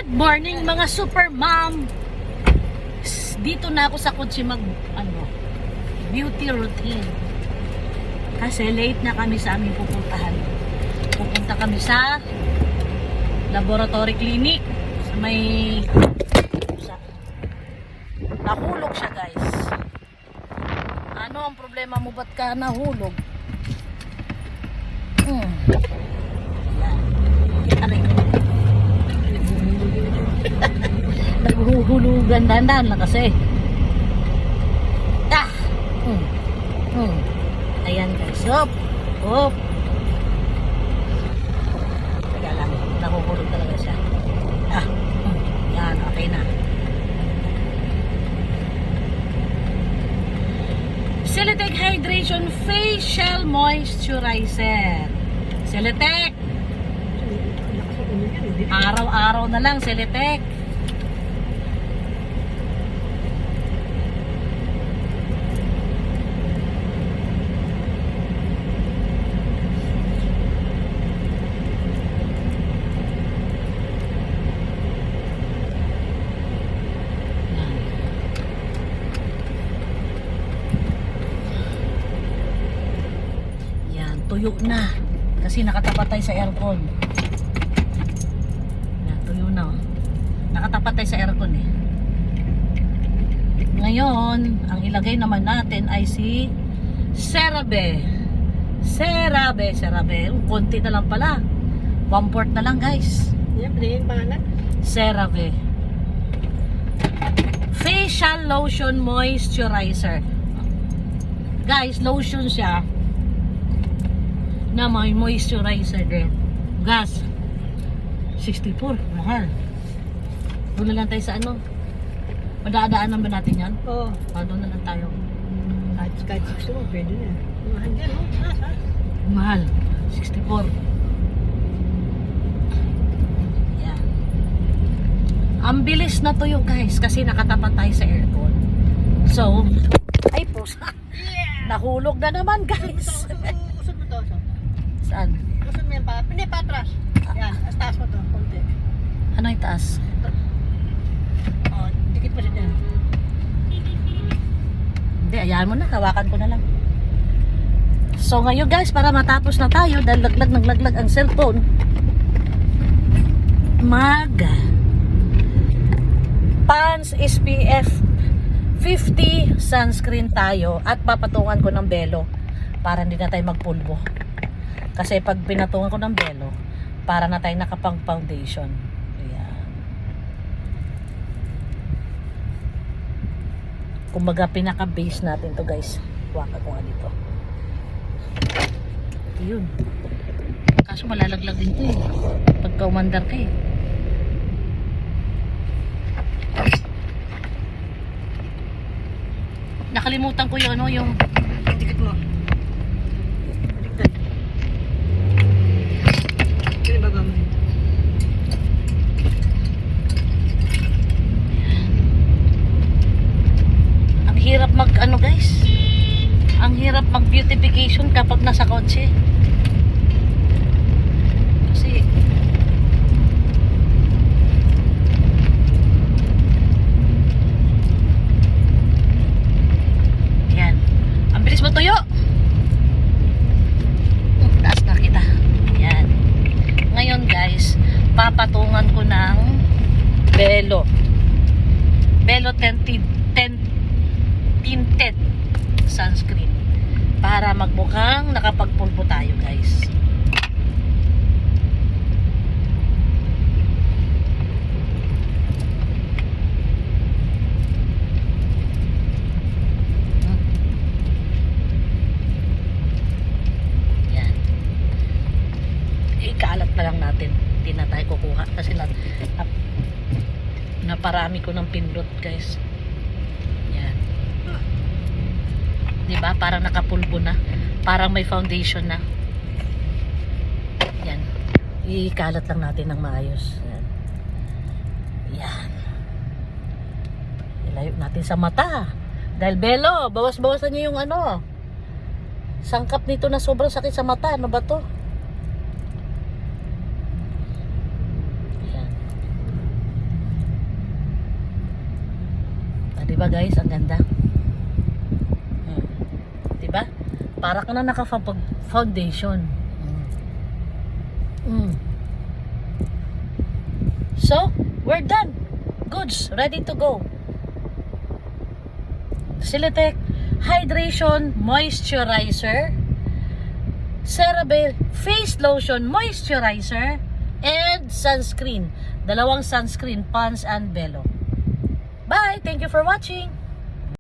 Good morning mga super mom. Dito na ako sa kotse mag beauty routine. Kasi late na kami sa aming pupuntahan. Pupunta kami sa laboratory clinic sa may nahulog siya, guys. Ano ang problema mo, ba't ka nahulog? Aray ko. Naghuhulugan, dandan lang kasi. Ayan, guys. Hop. Teka lang, nahuhulog talaga siya. Yan, okay na. Celetec Hydration Facial Moisturizer. Celetec. Araw-araw na lang, Celetec. Tuyo na kasi nakatapat tayo sa aircon. Yan, tuyo na. Nakatapat tayo sa aircon eh. Ngayon, ang ilagay naman natin ay si CeraVe. CeraVe. Konti na lang pala. 1/4 na lang, guys. Yan, pwede pangalan. CeraVe Facial Lotion Moisturizer. Guys, lotion siya na may moisturizer din. Gas 64, mahal. Doon na lang tayo sa ano, madadaanan ba natin yan? Oo. Doon na lang tayo. Kahit gusto mo, pwede na. Mahal yan, no? Mahal, 64. Yan. Ang bilis na tuyo, guys, kasi nakatapat tayo sa aircon. So, ay pusa, nahulog na naman, guys. Usod mo to. Saan? Usod mo yan pa. Hindi, patras. Yan, taas mo to. Konti. Ano yung taas? Dikit pa siya dyan. Hindi, ayahan mo na. Hawakan ko na lang. So ngayon, guys, para matapos na tayo, dahil naglaglag ang cellphone, Pans SPF 50 sunscreen tayo at papatungan ko ng belo para hindi na tayo magpulbo. Kasi pag pinatungan ko ng belo, para na tayo nakapang foundation. Ayan. Kumbaga pinaka-base natin to, guys. Huwaka ko nga dito. Yun. Kaso malalaglag din to eh. Pagka umandar ka eh. Nakalimutan ko yung ano, yung Dikit mo. Dikit. Kaya baba mo. ang hirap mag ano, guys. Ang hirap mag beautification kapag nasa kotse. Kasi yan. Ang bilis mo tuyo. Taas na kita. Yan. Ngayon, guys, papatungan ko ng Belo tinted sunscreen para magmukhang nakapagpulpo tayo, guys. Yan. Ikalat na lang natin. Hindi na tayo kukuha kasi naparami ko ng pindot, guys. Yan. Diba? Parang nakapulbo na. Parang may foundation na. Yan. Ikalat lang natin ng maayos. Yan. Yan. Ilayo natin sa mata. Dahil Belo, bawas-bawasan niyo yung ano. Sangkap nito na sobrang sakit sa mata. Ano ba to? Diba guys, ang ganda. Diba? Para ka na naka-foundation. So, we're done. Goods, ready to go. Siletec Hydration Moisturizer, CeraVe Face Lotion Moisturizer, and sunscreen. Dalawang sunscreen, Pond's and Bello. Bye! Thank you for watching!